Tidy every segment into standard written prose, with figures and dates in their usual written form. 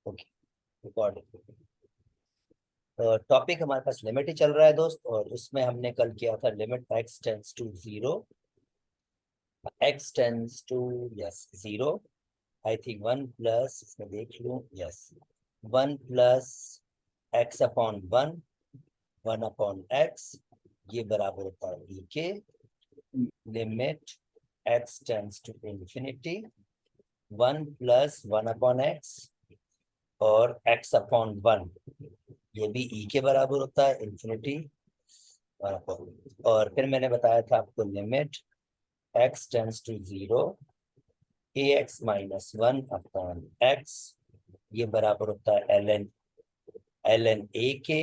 Okay, recording. Topic हमारे पास limit ही चल रहा है दोस्त, और उसमें हमने कल किया था limit x tends to zero, x tends to yes zero. I think one plus, इसमें देख लूं, yes, one plus x upon one, one upon x, ये बराबर होता है ई के limit x tends to infinity, one plus one upon x और x upon one, ये भी ई के बराबर होता है इंफिनिटी। और फिर मैंने बताया था आपको limit x tends to zero, a x minus one upon x, ये बराबर होता है एल एन ए के।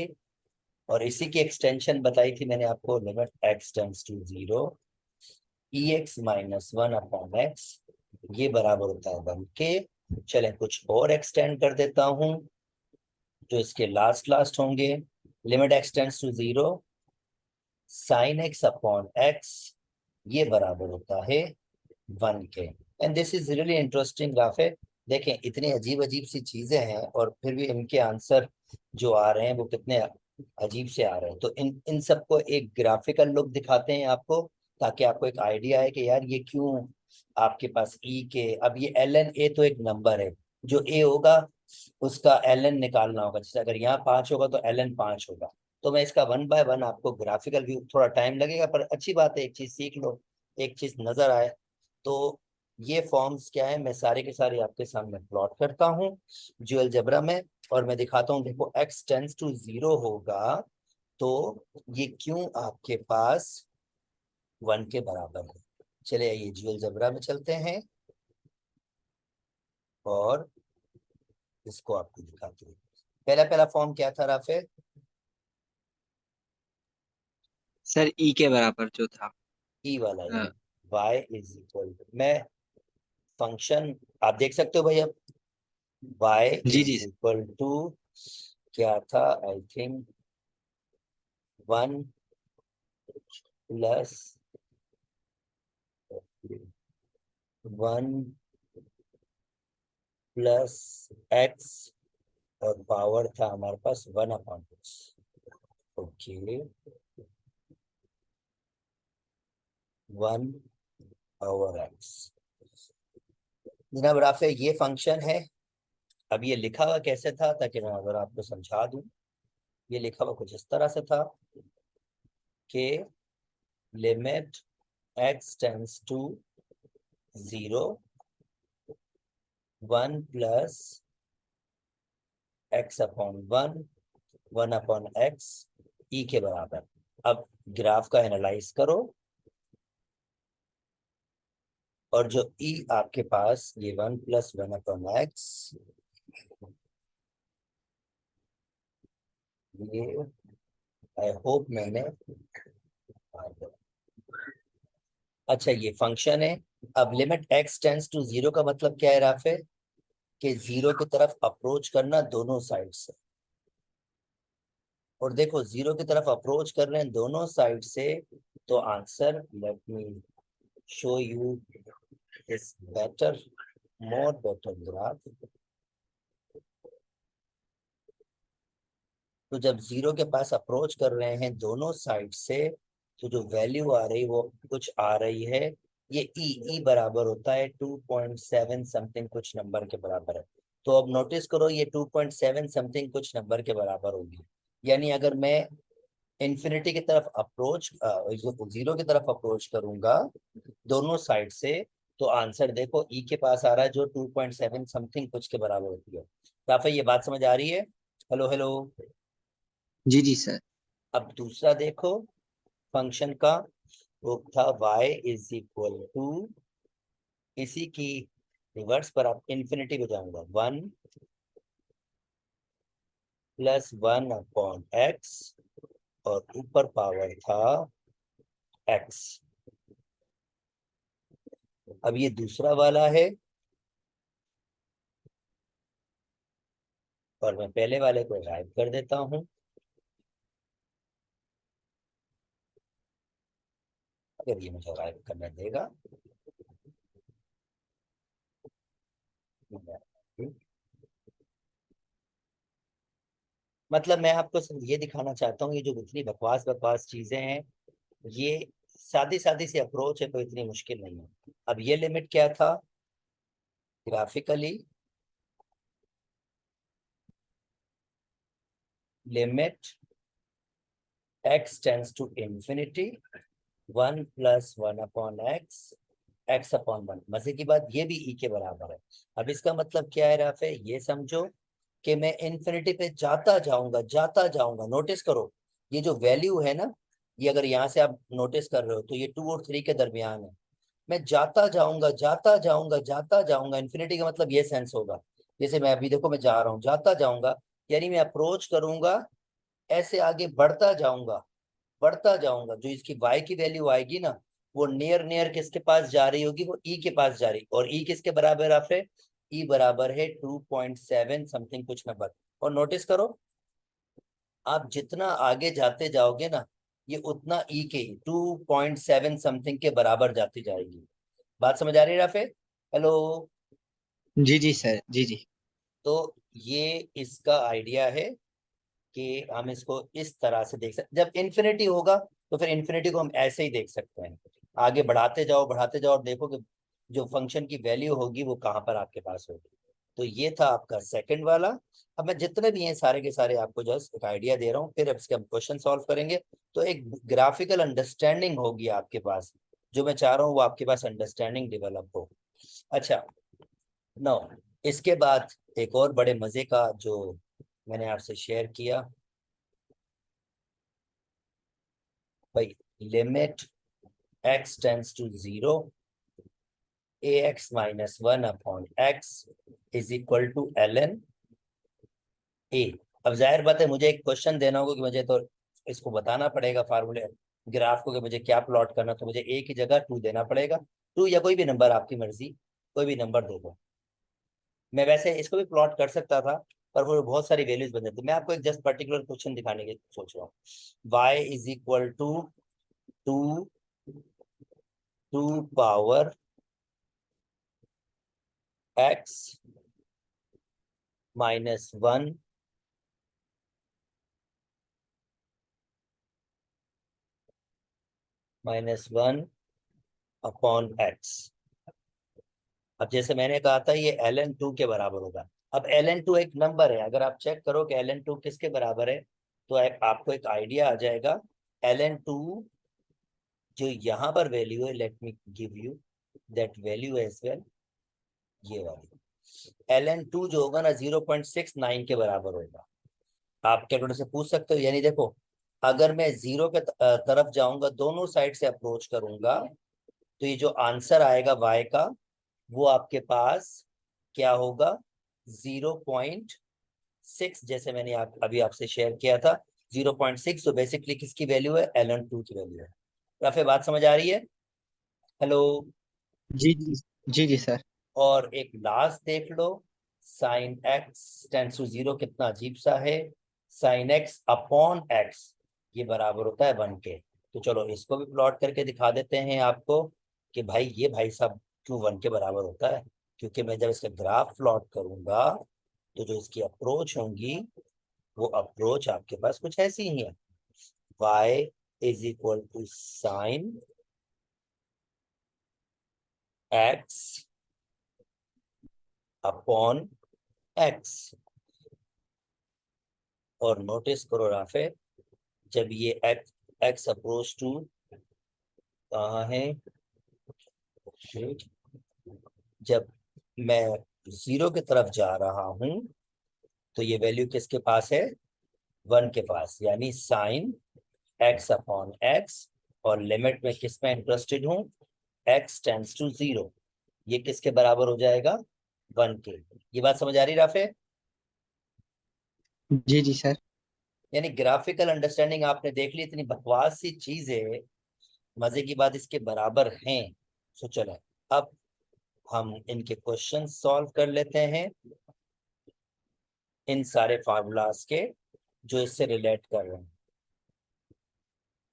और इसी की एक्सटेंशन बताई थी मैंने आपको, limit x tends to zero, e x minus one upon x, ये बराबर होता है वन के। चलें कुछ और एक्सटेंड कर देता हूं जो इसके लास्ट लास्ट होंगे। Limit x tends to zero, sine x upon x, ये बराबर होता है वन के। And this is really interesting graph है। देखें इतनी अजीब अजीब सी चीजें हैं और फिर भी इनके आंसर जो आ रहे हैं वो कितने अजीब से आ रहे हैं। तो इन इन सबको एक ग्राफिकल लुक दिखाते हैं आपको, ताकि आपको एक आइडिया है कि यार ये क्यों आपके पास ई के। अब ये एल एन ए तो एक नंबर है, जो ए होगा उसका एल एन निकालना होगा। जैसे अगर यहाँ पांच होगा तो एल एन पांच होगा। तो मैं इसका वन बाय वन आपको ग्राफिकल व्यू, थोड़ा टाइम लगेगा पर अच्छी बात है, एक चीज सीख लो, एक चीज नजर आए। तो ये फॉर्म्स क्या है, मैं सारे के सारे आपके सामने प्लॉट करता हूँ जो अलजेब्रा में, और मैं दिखाता हूँ। देखो एक्स टेंस टू जीरो होगा तो ये क्यों आपके पास वन के बराबर है। चलिए ये जो अलजेब्रा में चलते हैं और इसको आपको दिखाते हैं। पहला पहला फॉर्म क्या था राफे? सर ई के बराबर जो था। ई वाला, अ, यानी y इज इक्वल टू, मैं फंक्शन आप देख सकते हो भाई अब, y जी इज जी। इक्वल टू क्या था, I think one plus one plus x, और पावर था हमारे पास one upon x. Okay, one over x. जनाब राफे ये फंक्शन है। अब ये लिखा हुआ कैसे था, ताकि मैं अगर आपको समझा दूं, ये लिखा हुआ कुछ इस तरह से था कि limit x tends to zero, one plus x upon one, one upon x, e के बराबर। अब ग्राफ का एनालाइज करो, और जो ई आपके पास ये one plus one upon x, ये आई होप मैंने, अच्छा ये फंक्शन है। अब limit x tends to zero का मतलब क्या है राफे, कि जीरो की तरफ अप्रोच करना दोनों साइड से। और देखो जीरो की तरफ अप्रोच कर रहे हैं दोनों साइड से, तो answer, let me show you this better, more better graph. तो जब जीरो के पास अप्रोच कर रहे हैं दोनों साइड से, तो जो वैल्यू आ रही वो कुछ आ रही है, ये ई बराबर होता है 2.7 समथिंग कुछ नंबर के बराबर है। तो अब नोटिस करो ये 2.7 समथिंग कुछ नंबर के बराबर होगी। यानी अगर मैं इन्फिनिटी की तरफ अप्रोच, जीरो की तरफ अप्रोच करूंगा दोनों साइड से, तो आंसर देखो ई के पास आ रहा है जो 2.7 समथिंग कुछ के बराबर होती है। काफी ये बात समझ आ रही है? Hello hello. जी जी सर। अब दूसरा देखो फंक्शन का, वो था y इज इक्वल टू, इसी की रिवर्स पर आप इन्फिनिटी को जाऊंगा, one plus one upon x, और ऊपर पावर था एक्स। अब ये दूसरा वाला है, और मैं पहले वाले को गायब कर देता हूँ। अगर ये मुझे गायब करने देगा, मतलब मैं आपको सिर्फ ये दिखाना चाहता हूँ, ये जो इतनी बकवास बकवास चीजें हैं, ये सादी सादी सी अप्रोच है, कोई इतनी मुश्किल नहीं है। अब ये लिमिट क्या था graphically, limit x tends to infinity 1+1/x x/1। मजे की बात ये भी ई के बराबर है। अब इसका मतलब क्या है राफे, ये समझो कि मैं इन्फिनिटी पे जाता जाऊंगा। नोटिस करो ये जो वैल्यू है ना, ये अगर यहाँ से आप नोटिस कर रहे हो तो ये 2 और 3 के दरमियान है। मैं जाता जाऊंगा, इन्फिनिटी का मतलब ये सेंस होगा। जैसे मैं अभी देखो मैं जा रहा हूँ, जाता जाऊंगा, यानी मैं अप्रोच करूंगा, ऐसे आगे बढ़ता जाऊंगा। जो इसकी y की वैल्यू आएगी ना, वो नियर नियर किसके पास जा रही होगी, वो e के पास जा रही। और e किसके बराबर है फिर, e बराबर है 2.7 समथिंग कुछ नंबर। और नोटिस करो आप जितना आगे जाते जाओगे ना, ये उतना e के 2.7 समथिंग के बराबर जाती जाएगी। बात समझ आ रही है राफे? हेलो। जी सर, जी। तो ये इसका आइडिया है कि हम इसको इस तरह से देख सकते। जब इन्फिनिटी होगा तो फिर इन्फिनिटी को हम ऐसे ही देख सकते हैं, आगे बढ़ाते जाओ और देखो कि जो फंक्शन की वैल्यू होगी वो कहाँ पर आपके पास होगी। तो ये था आपका सेकंड वाला। अब मैं जितने भी हैं सारे के सारे आपको जस्ट एक आइडिया दे रहा हूँ, फिर अब इसके हम क्वेश्चन सॉल्व करेंगे। तो एक ग्राफिकल अंडरस्टैंडिंग होगी आपके पास, जो मैं चाह रहा हूँ वो आपके पास अंडरस्टैंडिंग डेवलप हो। अच्छा, नो, इसके बाद एक और बड़े मजे का जो मैंने आपसे शेयर किया भाई, limit x tends to 0 ax-1/x is equal to ln a। अब जाहिर बात है मुझे एक क्वेश्चन देना होगा कि मुझे तो इसको बताना पड़ेगा फार्मूले ग्राफ को कि मुझे क्या प्लॉट करना, तो मुझे a की जगह 2 देना पड़ेगा। 2 या कोई भी नंबर आपकी मर्जी, कोई भी नंबर दे दो। मैं वैसे इसको भी प्लॉट कर सकता था, पर वो बहुत सारी वैल्यूज बन जाती। मैं आपको एक जस्ट पर्टिकुलर क्वेश्चन दिखाने की सोच रहा हूँ। y is equal to 2 power x -1 -1/x। अब जैसे मैंने कहा था ये ln 2 के बराबर होगा। अब ln 2 एक नंबर है, अगर आप चेक करो कि ln 2 किसके बराबर है, तो आपको एक आइडिया आ जाएगा। ln 2 जो यहाँ पर वैल्यू है, let me give you that value as well, ये वाली ln 2 जो होगा ना 0.69 के बराबर होगा। आप कैलकुलेटर से पूछ सकते हो। यानी देखो, अगर मैं जीरो के तरफ जाऊंगा, दोनों साइड से अप्रोच करूंगा, तो ये जो आंसर आएगा y का, वो आपके पास क्या होगा, 0.6। जैसे मैंने अभी आपसे शेयर किया था 0.6, जो बेसिकली किसकी वैल्यू है, ln 2 की वैल्यू है। या फिर बात समझ आ रही है? हेलो। जी सर। और एक लास्ट देख लो, साइन एक्स टेंस टू 0 कितना अजीब सा है, साइन x/x ये बराबर होता है 1 के। तो चलो इसको भी प्लॉट करके दिखा देते हैं आपको कि भाई ये भाई साहब क्यों 1 के बराबर होता है। क्योंकि मैं जब इसका ग्राफ प्लॉट करूंगा तो जो इसकी अप्रोच होंगी, वो अप्रोच आपके पास कुछ ऐसी ही है। y is equal to sine x upon x। और नोटिस करो राफे, जब ये एक्स अप्रोच टू कहाँ है, जब मैं 0 की तरफ जा रहा हूं, तो ये वैल्यू किसके पास है, 1 के पास, यानी साइन x/x। और लिमिट में किस में इंटरेस्टेड हूँ, x टेंड्स टू 0, ये किसके बराबर हो जाएगा, 1 के। ये बात समझ आ रही राफे? जी सर। यानी ग्राफिकल अंडरस्टैंडिंग आपने देख ली, इतनी बकवास सी चीज है, मजे की बात इसके बराबर हैं। सो चलो अब हम इनके क्वेश्चन सॉल्व कर लेते हैं, इन सारे फार्मूलाज के जो इससे रिलेट कर रहे हैं।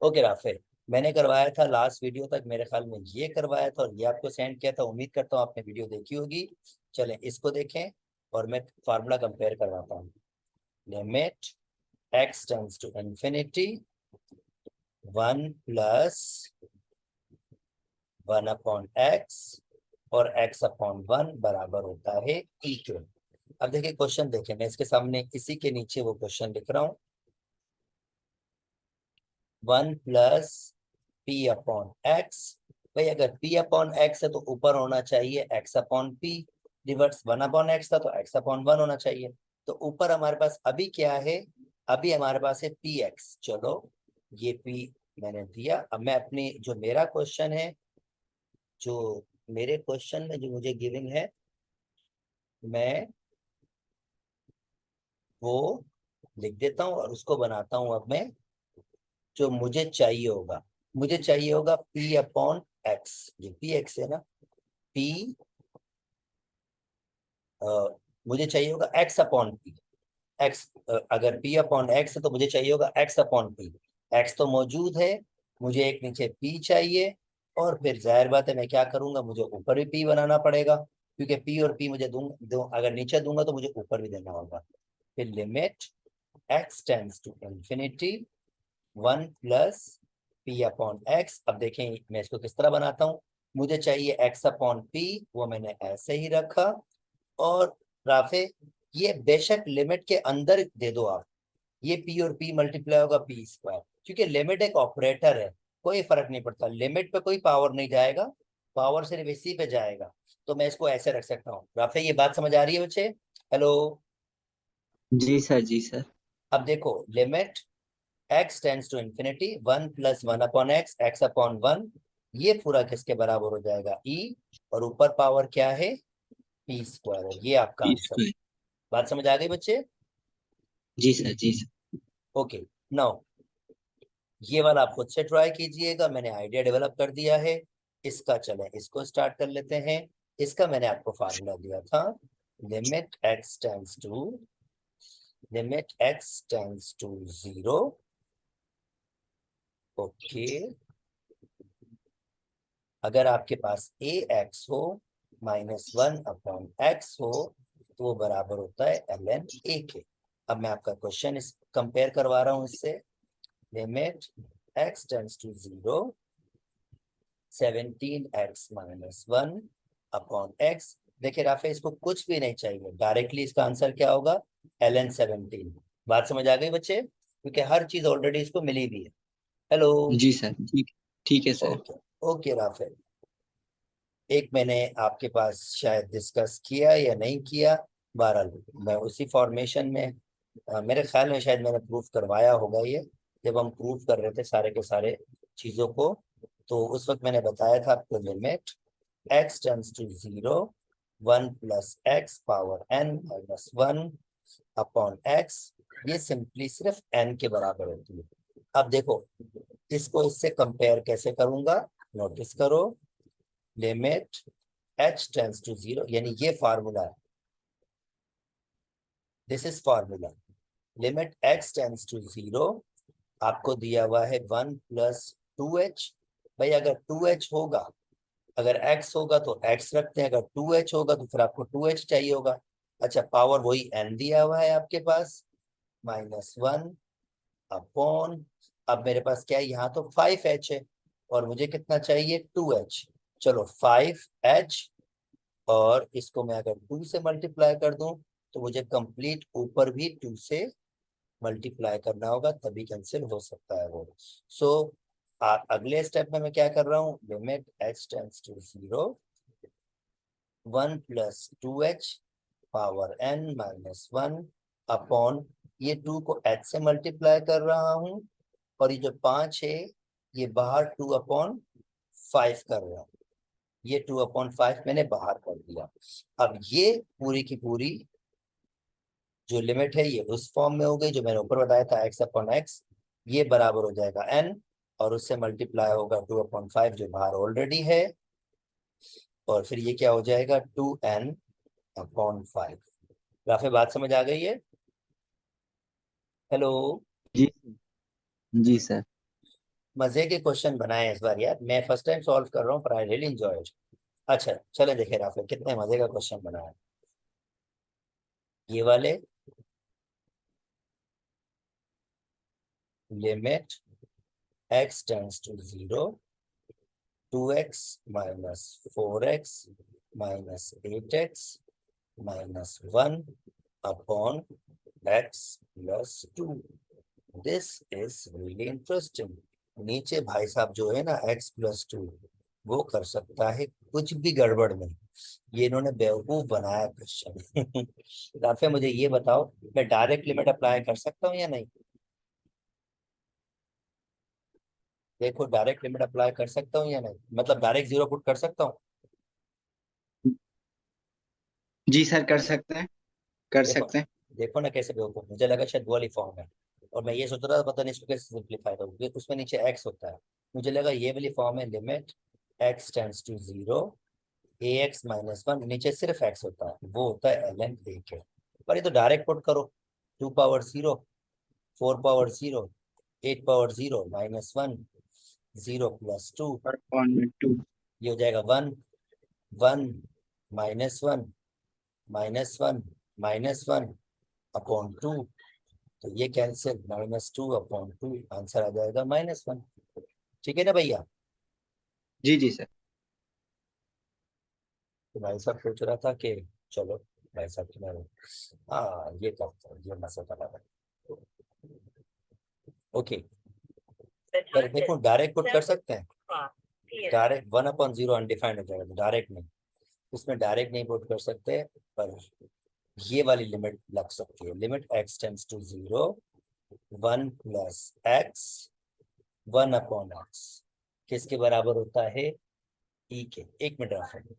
ओके राफेल, मैंने करवाया था लास्ट वीडियो तक, मेरे ख्याल में ये करवाया था और ये आपको सेंड किया था। उम्मीद करता हूँ आपने वीडियो देखी होगी। चलें इसको देखें और मैं फार्मूला कंपेयर करवाता हूँ। Limit x tends to infinity 1 plus 1 upon x और x अपॉन 1 बराबर होता है e के। अब देखिए क्वेश्चन देखिए, मैं इसके सामने इसी के नीचे वो क्वेश्चन लिख रहा हूँ। 1 प्लस p अपॉन x। भाई अगर p अपॉन x है तो ऊपर होना चाहिए x upon p। Reverse 1 upon x था तो x अपॉन 1 होना चाहिए। तो ऊपर हमारे पास अभी क्या है, अभी हमारे पास है px। चलो ये p मैंने दिया। अब मैं अपनी जो मेरा क्वेश्चन है, जो मेरे क्वेश्चन में जो मुझे गिविंग है, मैं वो लिख देता हूँ और उसको बनाता हूँ अब मैं जो मुझे चाहिए होगा। मुझे चाहिए होगा p अपॉन एक्स। जो पी एक्स है ना, p मुझे चाहिए होगा x अपॉन p। x अगर p अपॉन x है तो मुझे चाहिए होगा x अपॉन p। x तो मौजूद है, मुझे एक नीचे p चाहिए। और फिर जाहिर बात है मैं क्या करूंगा, मुझे ऊपर भी p बनाना पड़ेगा, क्योंकि p और p मुझे अगर नीचे दूंगा तो मुझे ऊपर भी देना होगा। फिर limit x tends to infinity 1 plus p upon x। अब देखें मैं इसको किस तरह बनाता हूँ। मुझे चाहिए x अपॉन p, वो मैंने ऐसे ही रखा। और राफे ये बेशक लिमिट के अंदर दे दो आप, ये p और p मल्टीप्लाई होगा p स्क्वायर, क्योंकि लिमिट एक ऑपरेटर है, कोई फर्क नहीं पड़ता। लिमिट पे कोई पावर नहीं जाएगा, पावर सिर्फ इसी पे जाएगा। तो मैं इसको ऐसे रख सकता हूँ। राफे ये बात समझ आ रही है बच्चे? हेलो। जी सर, जी सर। अब देखो limit x tends to infinity 1 plus 1 upon x, x upon 1, ये पूरा किसके बराबर हो जाएगा e। और ऊपर पावर क्या है, p स्क्वायर है। ये आपका जी आंसर। सर। बात समझ आ गई बच्चे? जी सर, जी सर। ओके। नाउ ये वाला आप खुद से ट्राई कीजिएगा, मैंने आइडिया डेवलप कर दिया है इसका। चलें इसको स्टार्ट कर लेते हैं। इसका मैंने आपको फार्मूला दिया था, limit x tends to, limit x tends to 0। Okay, अगर आपके पास ए एक्स हो माइनस 1 अपॉन एक्स हो तो वो बराबर होता है एल एन ए के। अब मैं आपका क्वेश्चन इस कंपेयर करवा रहा हूं इससे। Limit x tends to 0 17x minus 1 upon x। देखिए राफे इसको कुछ भी नहीं चाहिए, डायरेक्टली इसका आंसर क्या होगा, एल एन 17। बात समझ आ गई बच्चे? क्योंकि हर चीज ऑलरेडी इसको मिली भी है। हेलो। जी सर, ठीक। ठीक है सर। ओके। ओके राफे, एक मैंने आपके पास शायद डिस्कस किया या नहीं किया, बहरहाल मैं उसी फॉर्मेशन में मेरे ख्याल में शायद मैंने प्रूफ करवाया होगा ये, जब हम प्रूफ कर रहे थे सारे के सारे चीज़ों को। तो उस वक्त मैंने बताया था आपको limit x tends to 0 1 plus x power n minus 1 upon x, ये सिंपली सिर्फ n के बराबर होती है। अब देखो इसको इससे कंपेयर कैसे करूंगा, नोटिस करो। लिमिट h टेंड्स टू 0, यानी ये फार्मूला है, this is formula. Limit x tends to 0 आपको दिया हुआ है 1 प्लस 2h। भाई अगर 2h होगा, अगर x होगा तो x रखते हैं, अगर 2h होगा तो फिर आपको 2h चाहिए होगा। अच्छा पावर वही n दिया हुआ है आपके पास, माइनस 1 अपॉन, अब मेरे पास क्या है, यहाँ तो 5h है और मुझे कितना चाहिए, 2h। चलो 5h, और इसको मैं अगर 2 से मल्टीप्लाई कर दूं तो मुझे कंप्लीट ऊपर भी 2 से मल्टीप्लाई करना होगा, तभी कैंसिल हो सकता है वो। सो अगले स्टेप में मैं क्या कर रहा हूँ, limit h tends to 0 1 plus 2h power n minus 1 upon, ये 2 को h से मल्टीप्लाई कर रहा हूँ, और ये जो 5 है ये बाहर 2 अपॉन 5 कर रहा हूँ, ये 2 अपॉन 5 मैंने बाहर कर दिया। अब ये पूरी की पूरी जो लिमिट है ये उस फॉर्म में हो गई जो मैंने ऊपर बताया था, x अपॉन एक्स, ये बराबर हो जाएगा n, और उससे मल्टीप्लाई होगा 2 अपॉन 5 जो बाहर ऑलरेडी है, और फिर ये क्या हो जाएगा 2n अपॉन 5। राफे बात समझ आ गई है? हेलो। जी। जी सर। मजे के क्वेश्चन बनाए इस बार यार, मैं फर्स्ट टाइम सॉल्व कर रहा हूँ पर आई रियली एंजॉय। अच्छा चले देखे राफे कितने मजे का क्वेश्चन बनाया ये वाले। Limit x tends to 0 2x minus 4x minus 8x minus 1 upon x plus 2. This is really interesting. नीचे भाई साहब जो है ना x plus 2 वो कर सकता है कुछ भी गड़बड़ नहीं। ये इन्होंने बेवकूफ बनाया क्वेश्चन। राफे मुझे ये बताओ, मैं डायरेक्ट लिमिट अप्लाई कर सकता हूँ या नहीं? देखो डायरेक्ट लिमिट अप्लाई कर सकता हूँ या नहीं, मतलब डायरेक्ट जीरो पुट कर सकता हूँ? जी सर, कर सकते हैं, कर देखो सकते हैं। देखो ना कैसे बेवकूफ, मुझे लगा शायद वो वाली फॉर्म है और मैं ये सोच रहा था पता नहीं इसको कैसे सिंप्लीफाई करूँ, क्योंकि उसमें नीचे एक्स होता है। मुझे लगा ये वाली फॉर्म है, limit x tends to 0 ax minus 1, नीचे सिर्फ एक्स होता है, वो होता है ln a के। पर ये तो डायरेक्ट पुट करो, 2 power 0 4 power 0 8 power 0 minus 1 0 plus 2, और अपॉन में 2। ये हो जाएगा 1 1 माइनस 1 माइनस 1 माइनस 1 अपॉन 2, तो ये कैंसिल, -2 अपॉन 2, आंसर आ जाएगा -1। ठीक है ना भैया? जी जी सर। तो भाई साहब सोच रहा था कि चलो भाई साहब की मैं, हाँ ये करता हूँ, ये मसला लगा। ओके, पर देखो डायरेक्ट पुट कर सकते हैं, डायरेक्ट 1/0 अनडिफाइंड हो जाएगा, डायरेक्ट नहीं, उसमें डायरेक्ट नहीं पुट कर सकते, पर ये वाली लिमिट लग सकती है, limit x tends to 0 1 plus x 1/x किसके बराबर होता है? ई के। एक मिनट रखो।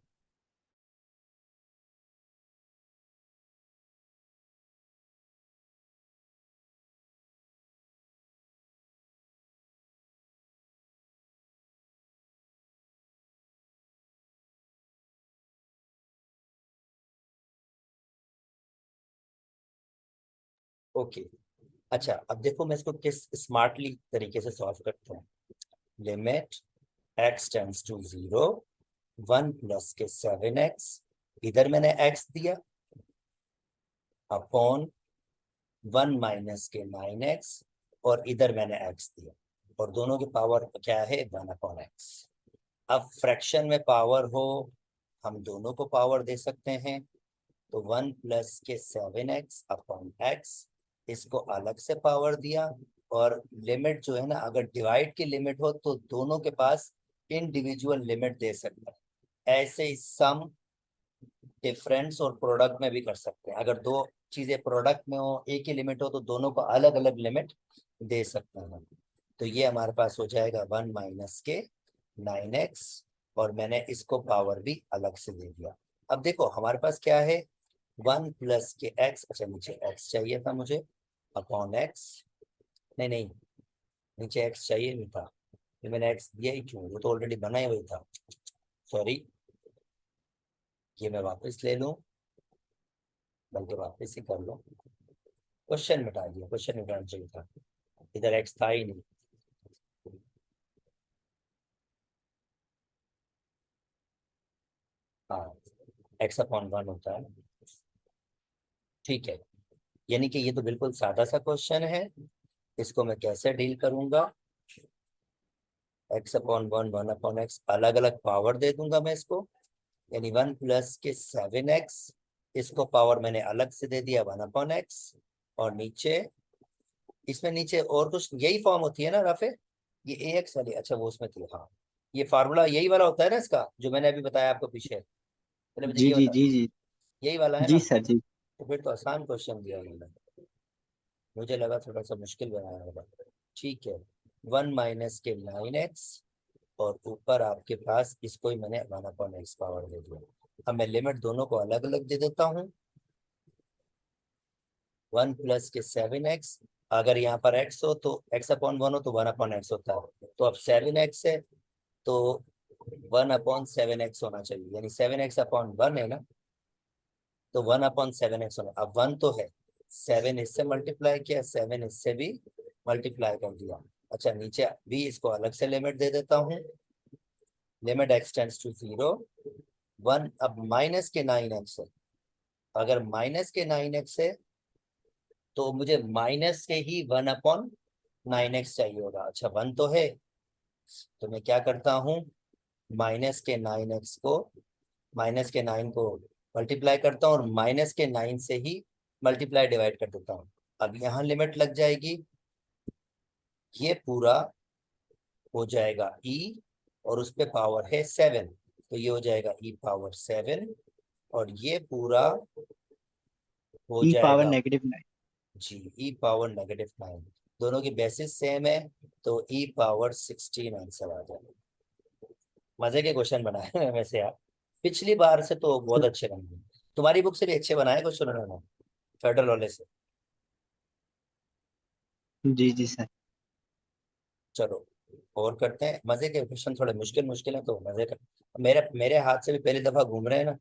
ओके, अच्छा अब देखो मैं इसको किस स्मार्टली तरीके से सॉल्व करता हूँ। Limit x tends to 0 1 plus के 7x, इधर मैंने x दिया, अपॉन 1 माइनस के 9x, और इधर मैंने x दिया, और दोनों की पावर क्या है? 1/x। अब फ्रैक्शन में पावर हो, हम दोनों को पावर दे सकते हैं, तो 1 प्लस के 7x अपॉन x, इसको अलग से पावर दिया, और लिमिट जो है ना, अगर डिवाइड की लिमिट हो तो दोनों के पास इंडिविजुअल लिमिट दे सकते हैं। ऐसे ही सम, डिफरेंस और प्रोडक्ट में भी कर सकते हैं, अगर दो चीजें प्रोडक्ट में हो, एक ही लिमिट हो, तो दोनों को अलग अलग लिमिट दे सकते हैं। तो ये हमारे पास हो जाएगा 1 माइनस के 9x, और मैंने इसको पावर भी अलग से दे दिया। अब देखो हमारे पास क्या है, 1 प्लस के x, अच्छा नीचे x चाहिए था मुझे, अपॉन x, नहीं नहीं, नीचे x चाहिए नहीं था, तो मैंने x दिया ही क्यों, वो तो ऑलरेडी बना ही हुआ था, सॉरी, ये मैं वापस ले लूं, बल्कि वापस ही कर लो, क्वेश्चन मिटा दिया, क्वेश्चन मिटाना चाहिए था, इधर x था ही नहीं। हाँ, x/1 होता है, ठीक है, यानी कि ये तो बिल्कुल सादा सा क्वेश्चन है, इसको मैं कैसे डील करूंगा? x/1 1/x, अलग अलग पावर दे दूंगा मैं इसको, यानी 1 प्लस के 7x, इसको पावर मैंने अलग से दे दिया 1/x, और नीचे, इसमें नीचे और कुछ यही फॉर्म होती है ना राफे, ये ax वाली, अच्छा वो उसमें थी, हाँ ये फार्मूला यही वाला होता है ना इसका, जो मैंने अभी बताया आपको पीछे, पहले मुझे जी ये जी बता, जी जी। यही वाला है ना? जी सर जी। तो फिर तो आसान क्वेश्चन दिया उन्होंने, मुझे लगा थोड़ा सा मुश्किल बनाया होगा। ठीक है, 1 माइनस के 9x, और ऊपर आपके पास इसको ही मैंने 1/x पावर दे दिया। अब मैं लिमिट दोनों को अलग अलग दे देता हूँ, 1 प्लस के 7x, अगर यहाँ पर x हो तो x/1 हो तो 1/x होता है, तो अब 7x है तो 1/7x होना चाहिए, यानी 7x/1 है ना, तो 1/7x होना, अब 1 तो है, 7 इससे मल्टीप्लाई किया, 7 इससे भी मल्टीप्लाई कर दिया। अच्छा नीचे भी इसको अलग से लिमिट दे देता हूँ, लिमिट x टेंड्स टू 0 1, अब माइनस के 9x है, अगर माइनस के 9x है तो मुझे माइनस के ही 1/x 9x चाहिए होगा। अच्छा 1 तो है, तो मैं क्या करता हूँ, माइनस के 9 को मल्टीप्लाई करता हूँ और माइनस के 9 से ही मल्टीप्लाई डिवाइड कर देता हूँ। अब यहाँ लिमिट लग जाएगी, ये पूरा हो जाएगा e, और उस पे पावर है 7, तो ये हो जाएगा e⁻7, और ये पूरा हो ई पावर जाएगा -9। जी e⁻−9। दोनों की बेसिस सेम है, तो e⁻16 आंसर आ जाएगा। मजे के क्वेश्चन बनाए हैं वैसे आप, पिछली बार से तो बहुत अच्छे बने। तुम्हारी बुक से भी अच्छे बनाए क्वेश्चन उन्होंने, फेडरल वाले से। जी जी सर। चलो और करते हैं, मजे के क्वेश्चन थोड़े मुश्किल मुश्किल है तो मजे का, मेरे मेरे हाथ से भी पहली दफा घूम रहे हैं ना,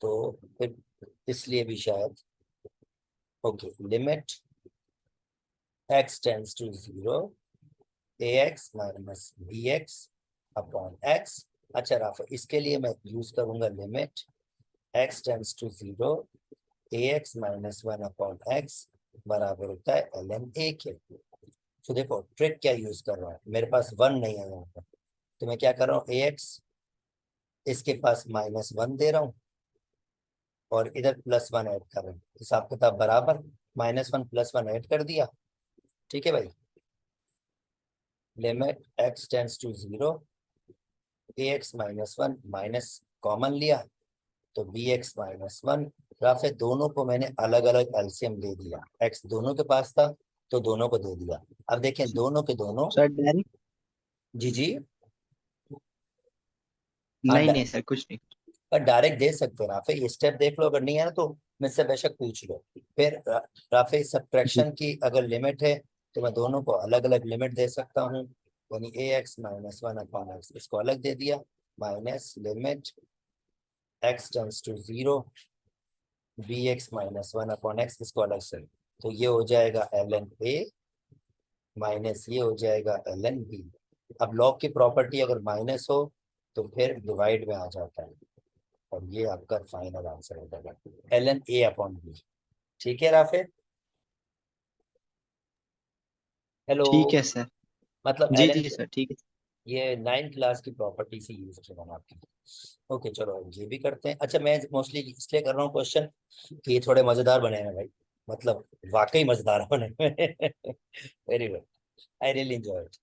तो फिर इसलिए भी शायद। Okay, limit x tends to 0, ax minus bx upon x। अच्छा राफा, इसके लिए मैं यूज करूंगा limit x tends to 0, ax -1 upon x बराबर होता है ln a के। तो देखो ट्रिक क्या यूज कर रहा हूँ, मेरे पास 1 नहीं है यहाँ पर, तो मैं क्या कर रहा हूँ, ax इसके पास -1 दे रहा हूँ और इधर +1 ऐड कर रहा हूँ, हिसाब किताब बराबर, -1 +1 ऐड कर दिया। ठीक है भाई, limit x tends to 0, ax -1 minus common लिया, तो bx -1। या फिर दोनों को मैंने अलग अलग एलसीएम दे दिया, x दोनों के पास था तो दोनों को दे दिया। अब देखें दोनों के दोनों, सर डायरेक्ट? जी जी, हाँ नहीं नहीं सर, कुछ नहीं। पर डायरेक्ट दे सकते हो राफे, ये स्टेप देख लो, अगर नहीं है ना तो मुझसे बेशक पूछ लो। फिर राफे जी सब्ट्रैक्शन की अगर लिमिट है तो मैं दोनों को अलग अलग लिमिट दे सकता हूँ, यानी ax -1 अपॉन x इसको अलग दे दिया, minus limit x tends to 0, bx -1 upon x इसको अलग से, तो ये हो जाएगा ln a माइनस ये हो जाएगा ln b। अब लॉग की प्रॉपर्टी अगर माइनस हो तो फिर डिवाइड में आ जाता है, और ये आपका फाइनल आंसर हो जाएगा ln a अपॉन b। ठीक है राफे, हेलो, ठीक है सर। मतलब जी ln, जी सर, ठीक है। ये 9th क्लास की प्रॉपर्टी से यूज किया मैंने आपकी। ओके चलो ये भी करते हैं। अच्छा मैं मोस्टली इसलिए कर रहा हूँ क्वेश्चन कि ये थोड़े मजेदार बने हैं भाई, मतलब वाकई मजेदार बने very good, I really enjoy it.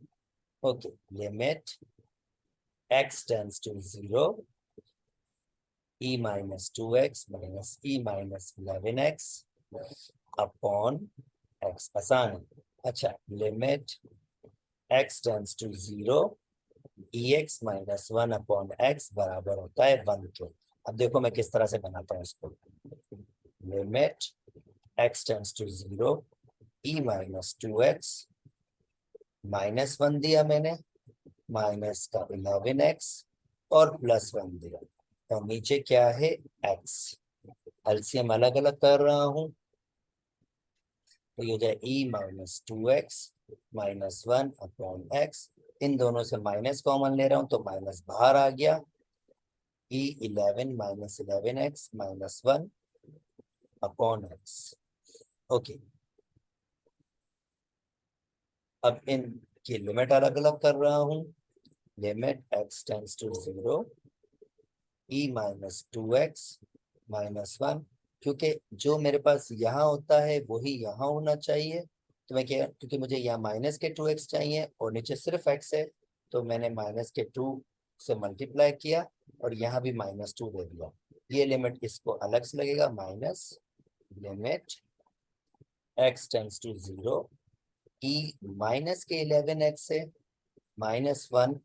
Okay, limit x tends to 0, e-2x minus e-11x upon x, आसान है। अच्छा limit x tends to 0, ex-1 upon x बराबर होता है 1 के। अब देखो मैं किस तरह से बनाता हूँ इसको, limit x tends to 0, e-2x -1 दिया मैंने, माइनस का 11x और +1 दिया, और नीचे क्या है x, एलसीएम अलग अलग कर रहा हूँ, तो ये हो जाए e-2x -1 अपॉन x, इन दोनों से माइनस कॉमन ले रहा हूँ तो माइनस बाहर आ गया, e11 -11x -1 upon x। Okay, अब इन की लिमिट अलग अलग कर रहा हूँ, limit x tends to 0, e-2x -1, क्योंकि जो मेरे पास यहाँ होता है वही यहाँ होना चाहिए, तो मैं क्या, क्योंकि मुझे यहाँ -2x चाहिए और नीचे सिर्फ x है, तो मैंने -2 से मल्टीप्लाई किया और यहाँ भी -2 दे दिया। ये लिमिट इसको अलग से लगेगा, minus limit x tends to 0, e minus के 11x से -1,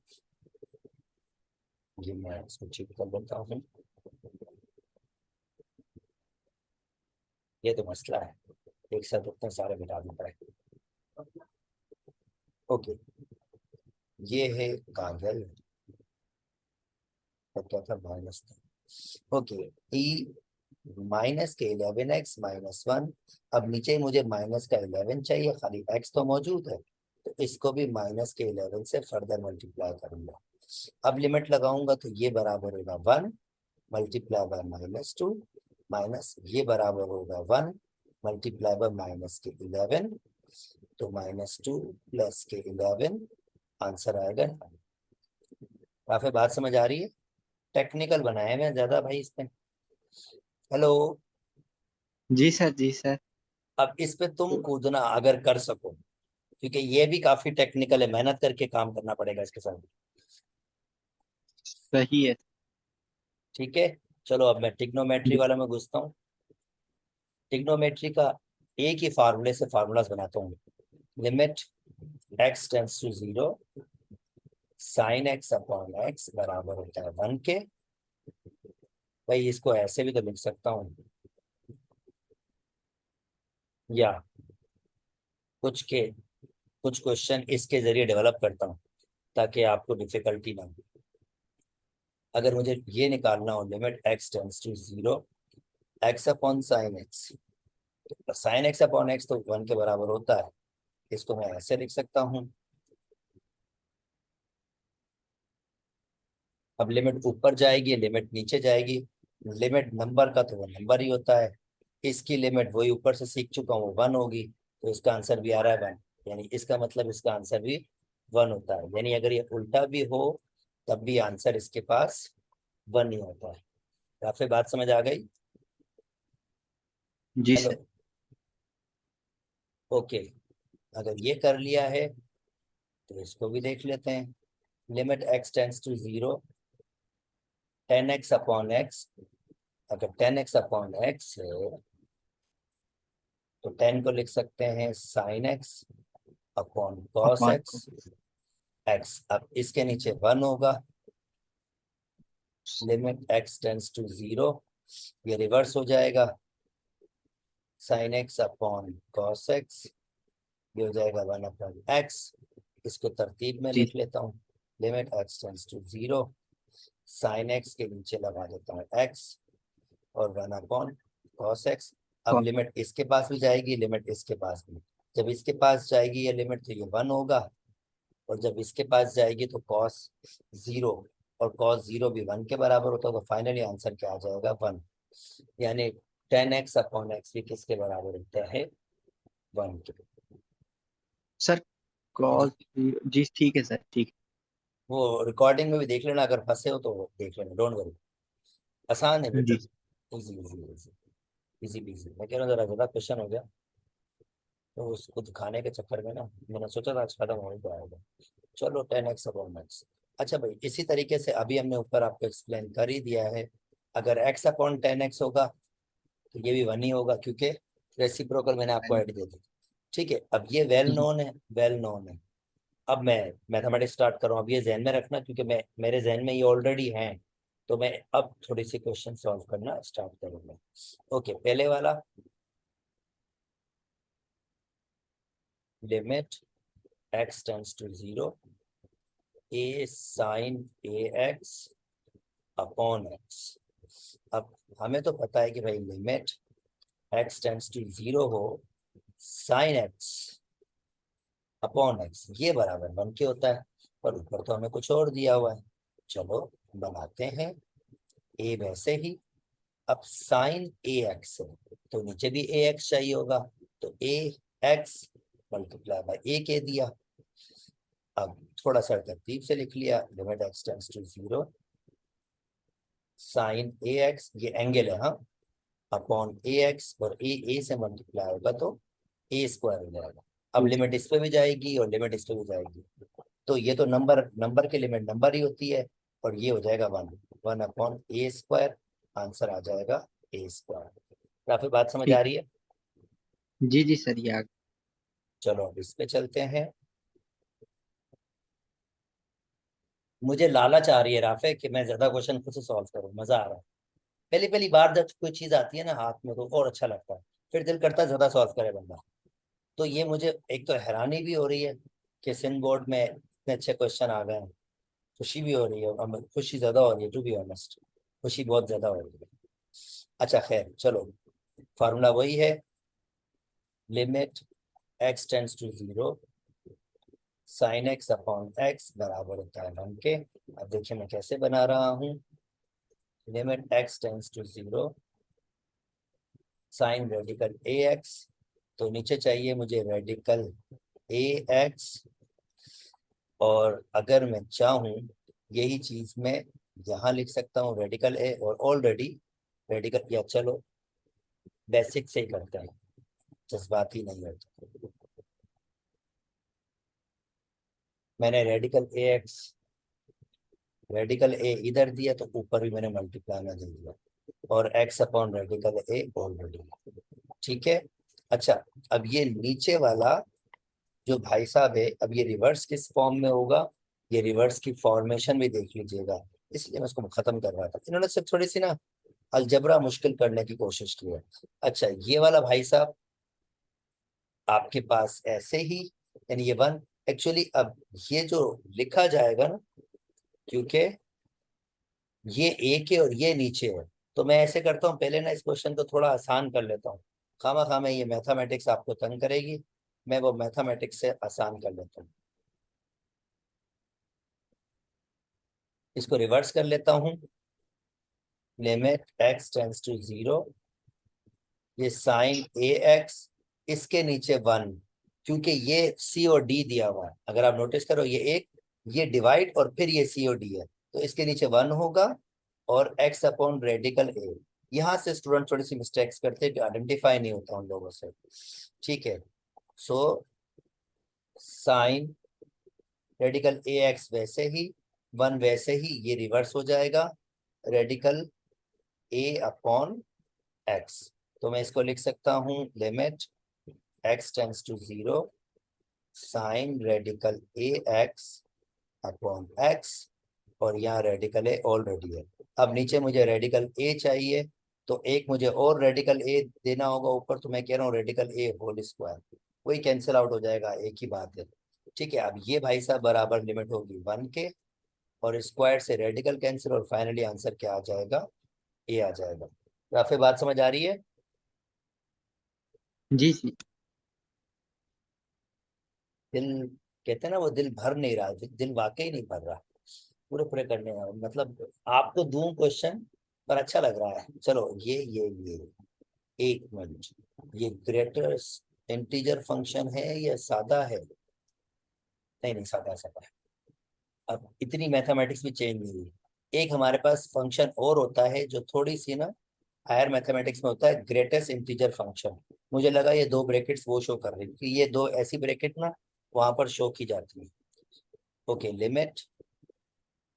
ये मैं इसको चेक कर देता हूँ, ये तो मसला है, एक साथ उतने सारे मिटा देना पड़ेगा। ओके, ये है कागज, तो क्या था माइनस था। ओके, ई माइनस के 11x -1, अब नीचे मुझे माइनस का 11 चाहिए, खाली x तो मौजूद है, तो इसको भी माइनस के 11 से फर्दर मल्टीप्लाई करूंगा। अब लिमिट लगाऊंगा तो ये बराबर होगा 1 मल्टीप्लाई बाय -2, माइनस ये बराबर होगा 1 मल्टीप्लाई बाय -11, तो -2 प्लस के 11 आंसर आएगा 9। काफी बात समझ आ रही है? टेक्निकल बनाया मैं ज्यादा भाई इसमें। हेलो। जी सर, जी सर। अब इस पे तुम कूदना अगर कर सको, क्योंकि ये भी काफी टेक्निकल है, मेहनत करके काम करना पड़ेगा इसके साथ। सही है। ठीक है, चलो अब मैं ट्रिग्नोमेट्री वाला में घुसता हूँ। ट्रिग्नोमेट्री का एक ही फार्मूले से फार्मूलाज बनाता हूँ। Limit x tends to 0 sine x upon x बराबर होता है 1 के। भाई इसको ऐसे भी तो लिख सकता हूँ, या कुछ के कुछ क्वेश्चन इसके जरिए डेवलप करता हूँ ताकि आपको डिफिकल्टी ना हो। अगर मुझे ये निकालना हो limit x tends to 0 x upon sine x, sine x upon x तो 1 के बराबर होता है। इसको मैं ऐसे लिख सकता हूँ। अब लिमिट ऊपर जाएगी, लिमिट नीचे जाएगी। लिमिट नंबर का तो वो नंबर ही होता है। इसकी लिमिट वही ऊपर से सीख चुका हूँ, 1 होगी, तो इसका आंसर भी आ रहा है 1। यानी इसका मतलब इसका आंसर भी 1 होता है। यानी अगर ये उल्टा भी हो तब भी आंसर इसके पास 1 ही होता है। काफी बात समझ आ गई? जी हेलो। सर। ओके, अगर ये कर लिया है तो इसको भी देख लेते हैं। Limit x tends to 0 10x upon x। अगर 10x अपॉन x है तो 10 को लिख सकते हैं sine x upon cos upon को। X x. अब इसके नीचे 1 होगा। लिमिट x टेंस टू 0, ये रिवर्स हो जाएगा, sine x upon cos x, ये हो जाएगा 1 अपॉन एक्स। इसको तरतीब में जी। लिख लेता हूँ। Limit x tends to 0 sine x के नीचे लगा देता हूँ x और 1 अपॉन कॉस एक्स। अब कॉ- लिमिट इसके पास भी जाएगी, लिमिट इसके पास भी। जब इसके पास जाएगी ये लिमिट तो ये 1 होगा, और जब इसके पास जाएगी तो कॉस 0, और कॉस 0 भी 1 के बराबर होता है। तो फाइनली आंसर क्या आ जाएगा 1। यानी 10x अपॉन एक्स भी किसके बराबर होता है 1 के। Sir, call. जी, जी ठीक है सर, ठीक वो रिकॉर्डिंग में भी देख लेना, अगर फंसे हो तो देख लेना, डोंट वरी। आसान है है। बेटा, जी। Easy easy easy, easy easy. मैं कह रहा हूँ जरा ज्यादा क्वेश्चन हो गया, तो उसको दिखाने के चक्कर में ना मैंने सोचा था आज खत्म हो ही जाएगा। चलो 10x अपॉन एक्स। अच्छा भाई, इसी तरीके से अभी हमने ऊपर आपको एक्सप्लेन कर ही दिया है। अगर x अपॉन 10x होगा तो ये भी 1 ही होगा, क्योंकि रेसिप्रोकल मैंने आपको ऐड दे दी। ठीक है, अब ये वेल जी नोन है, वेल नोन है। अब मैं मैथमेटिक्स स्टार्ट कर रहा हूँ। अब ये जहन में रखना, क्योंकि मैं मेरे जहन में ये ऑलरेडी है। तो मैं अब थोड़ी सी क्वेश्चन सॉल्व करना स्टार्ट करूंगा। ओके, पहले वाला। Limit x tends to 0 a sine a x upon x. अब हमें तो पता है कि भाई लिमिट x टेंस टू 0 हो साइन एक्स अपॉन एक्स, ये बराबर 1 के होता है। पर ऊपर तो हमें कुछ और दिया हुआ है। चलो बनाते हैं। ए वैसे ही। अब साइन ए एक्स है तो नीचे भी ए एक्स चाहिए होगा, तो a x multiply by a के दिया। अब थोड़ा सा तरतीब से लिख लिया। Limit x tends to 0 sine a x, ये एंगल है हाँ, अपॉन ए एक्स, और ए से मल्टीप्लाई होगा तो ए स्क्वायर हो जाएगा। अब जी। लिमिट इस पे भी जाएगी और लिमिट इस पे भी जाएगी, तो ये तो नंबर नंबर की लिमिट नंबर ही होती है, और ये हो जाएगा 1, 1 अपॉन ए स्क्वायर। आंसर आ जाएगा ए स्क्वायर। काफी बात समझ आ ठीक। रही है? जी जी सर, ये चलो अब इस पे चलते हैं। मुझे लालच आ रही है राफे कि मैं ज्यादा क्वेश्चन खुद से सॉल्व करूं, मजा आ रहा है। पहली पहली बार जब कोई चीज आती है ना हाथ में तो और अच्छा लगता है, फिर दिल करता है ज्यादा सॉल्व करे बंदा। तो ये मुझे एक तो हैरानी भी हो रही है कि सिंध बोर्ड में इतने अच्छे क्वेश्चन आ गए हैं। खुशी भी हो रही है, और खुशी ज्यादा हो रही है, टू बी ऑनेस्ट। खुशी बहुत ज्यादा हो रही है। अच्छा खैर चलो, फार्मूला वही है। Limit x tends to 0 sine x upon x बराबर होता है 1 के। अब देखिए मैं कैसे बना रहा हूँ। Limit x tends to 0 sine radical a x, तो नीचे चाहिए मुझे रेडिकल ए एक्स, और अगर मैं चाहूँ यही चीज मैं यहाँ लिख सकता हूँ रेडिकल ए, और ऑलरेडी रेडिकल, या चलो बेसिक से ही करते हैं, जज्बाती नहीं होता। मैंने रेडिकल ए एक्स, रेडिकल ए इधर दिया तो ऊपर भी मैंने मल्टीप्लाई में दे दिया, और एक्स अपॉन रेडिकल ए ऑलरेडी। ठीक है। अच्छा, अब ये नीचे वाला जो भाई साहब है, अब ये रिवर्स किस फॉर्म में होगा, ये रिवर्स की फॉर्मेशन भी देख लीजिएगा, इसलिए मैं इसको खत्म कर रहा था। इन्होंने सिर्फ थोड़ी सी ना अलजबरा मुश्किल करने की कोशिश की है। अच्छा, ये वाला भाई साहब आपके पास ऐसे ही, यानी ये वन, एक्चुअली अब ये जो लिखा जाएगा ना, क्योंकि ये ए के और ये नीचे है, तो मैं ऐसे करता हूँ, पहले ना इस क्वेश्चन को थोड़ा आसान कर लेता हूँ। खामा खामा ये मैथमेटिक्स आपको तंग करेगी, मैं वो मैथमेटिक्स से आसान कर लेता हूँ। इसको रिवर्स कर लेता हूँ, limit x tends to zero, ये साइन ए एक्स, इसके नीचे वन, क्योंकि ये सी और डी दिया हुआ है, अगर आप नोटिस करो ये एक, ये डिवाइड और फिर ये सी और डी है, तो इसके नीचे वन होगा, और एक्स अपॉन रेडिकल ए। यहाँ से स्टूडेंट थोड़ी सी मिस्टेक्स करते हैं कि आइडेंटिफाई नहीं होता उन लोगों से। ठीक है, so sine radical a x वैसे ही, वन वैसे ही, ये रिवर्स हो जाएगा, रेडिकल ए अपॉन एक्स। तो मैं इसको लिख सकता हूँ limit x tends to zero, sine radical a x upon x, और यहाँ रेडिकल ए ऑलरेडी है। अब नीचे मुझे रेडिकल ए चाहिए, तो एक मुझे और रेडिकल ए देना होगा ऊपर, तो मैं कह रहा हूँ रेडिकल ए होल स्क्वायर, वही कैंसिल आउट हो जाएगा, एक ही बात है। ठीक है, अब ये भाई साहब बराबर लिमिट होगी वन के, और स्क्वायर से रेडिकल कैंसिल, और फाइनली आंसर क्या आ जाएगा, ए आ जाएगा। राफे, बात समझ आ रही है? जी जी। दिल, कहते हैं ना वो दिल भर नहीं रहा, दिल वाकई नहीं भर रहा पूरे पूरे करने में, मतलब आपको दूं क्वेश्चन पर अच्छा लग रहा है। चलो ये एक मिनट, ये ग्रेटर इंटीजर फंक्शन है या सादा है? नहीं नहीं, सादा सादा है। अब इतनी मैथमेटिक्स भी चेंज नहीं हुई। एक हमारे पास फंक्शन और होता है जो थोड़ी सी ना हायर मैथमेटिक्स में होता है, ग्रेटेस्ट इंटीजर फंक्शन। मुझे लगा ये दो ब्रैकेट्स वो शो कर रही थी, कि ये दो ऐसी ब्रैकेट ना वहां पर शो की जाती है। Okay, limit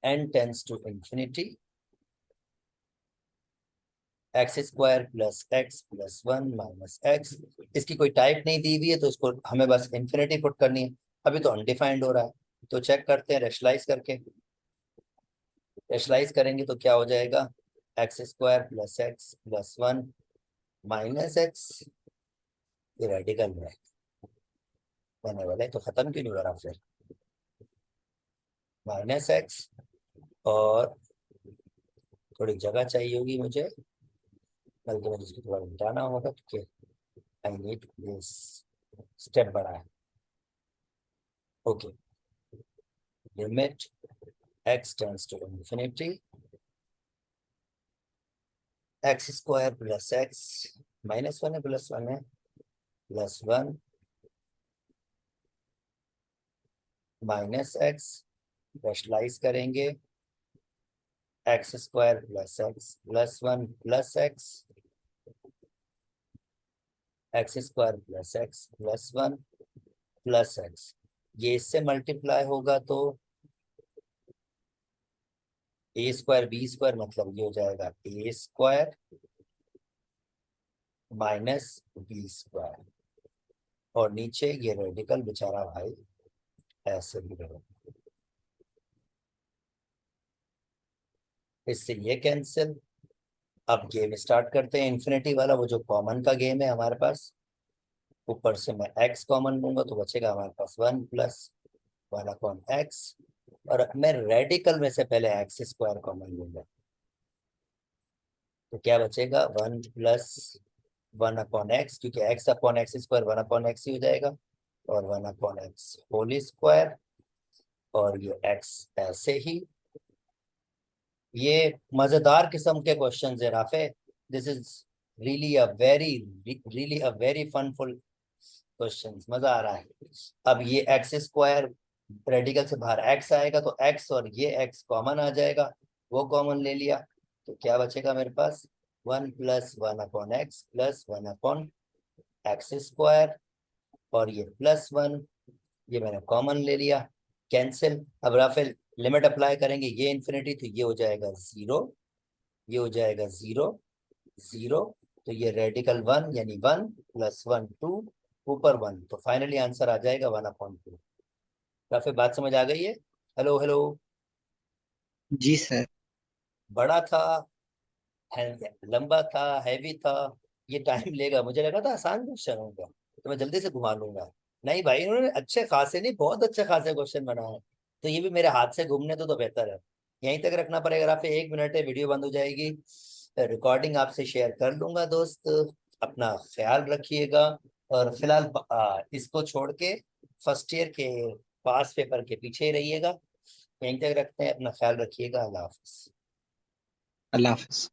n tends to infinity x square plus x plus one minus x. इसकी कोई टाइप नहीं दी हुई है, तो इसको हमें बस इंफिनिटी पुट करनी है। अभी तो अनडिफाइंड हो रहा है, तो चेक करते हैं रेशलाइज करके। रेशलाइज करेंगे तो क्या हो जाएगा, x square plus x plus one minus x, ये रेडिकल में होने वाला है, तो खत्म क्यों नहीं हो रहा फिर, माइनस एक्स, और थोड़ी जगह चाहिए होगी मुझे, बल्कि मुझे इसको थोड़ा मिटाना होगा, क्योंकि आई नीड दिस, स्टेप बड़ा है। Okay, limit x tends to infinity x square plus x, minus one है प्लस वन है, plus one minus x, rationalise करेंगे, x square plus one plus x square plus one plus x, ये इससे multiply होगा तो ए square B square, मतलब ये हो जाएगा ए स्क्वायर माइनस बी स्क्वायर, और नीचे ये रेडिकल बेचारा भाई ऐसे भी रहेगा, इससे ये कैंसिल। अब गेम स्टार्ट करते हैं, इन्फिनिटी वाला वो जो कॉमन का गेम है हमारे पास, ऊपर से मैं एक्स कॉमन लूंगा तो बचेगा हमारे पास one plus one upon x, और मैं रेडिकल में से पहले एक्स स्क्वायर कॉमन लूंगा, तो क्या बचेगा, one plus one upon x, क्योंकि x upon x square one upon x ही हो जाएगा, और one upon x whole square, और ये एक्स ऐसे ही। ये मजेदार किस्म के क्वेश्चंस है Rafay, this is really a very funful questions, मजा आ रहा है। अब ये एक्स स्क्वायर, रेडिकल से बाहर एक्स आएगा तो एक्स और ये एक्स कॉमन आ जाएगा, वो कॉमन ले लिया तो क्या बचेगा मेरे पास, 1+1/x +1/x स्क्वायर, और ये +1, ये मैंने कॉमन ले लिया, कैंसिल। अब राफेल लिमिट अप्लाई करेंगे, ये इन्फिनिटी तो ये हो जाएगा 0, ये हो जाएगा 0 0, तो ये रेडिकल 1 यानी 1 +1 2, ऊपर 1, तो फाइनली आंसर आ जाएगा 1/2। राफेल बात समझ आ गई है? Hello hello. जी सर। बड़ा था, लंबा था, हैवी था, ये टाइम लेगा। मुझे लगा था आसान क्वेश्चन होगा तो मैं जल्दी से घुमा लूंगा। नहीं भाई, इन्होंने अच्छे खासे, नहीं बहुत अच्छे खासे क्वेश्चन बनाए, तो ये भी मेरे हाथ से घूमने तो बेहतर है। यहीं तक रखना पड़ेगा। आप 1 मिनट है, वीडियो बंद हो जाएगी, रिकॉर्डिंग आपसे शेयर कर लूंगा दोस्त। अपना ख्याल रखिएगा, और फिलहाल इसको छोड़ के फर्स्ट ईयर के पास पेपर के पीछे ही रहिएगा। यहीं तक रखते हैं, अपना ख्याल रखिएगा। अल्लाह हाफिज। अल्लाह हाफिज।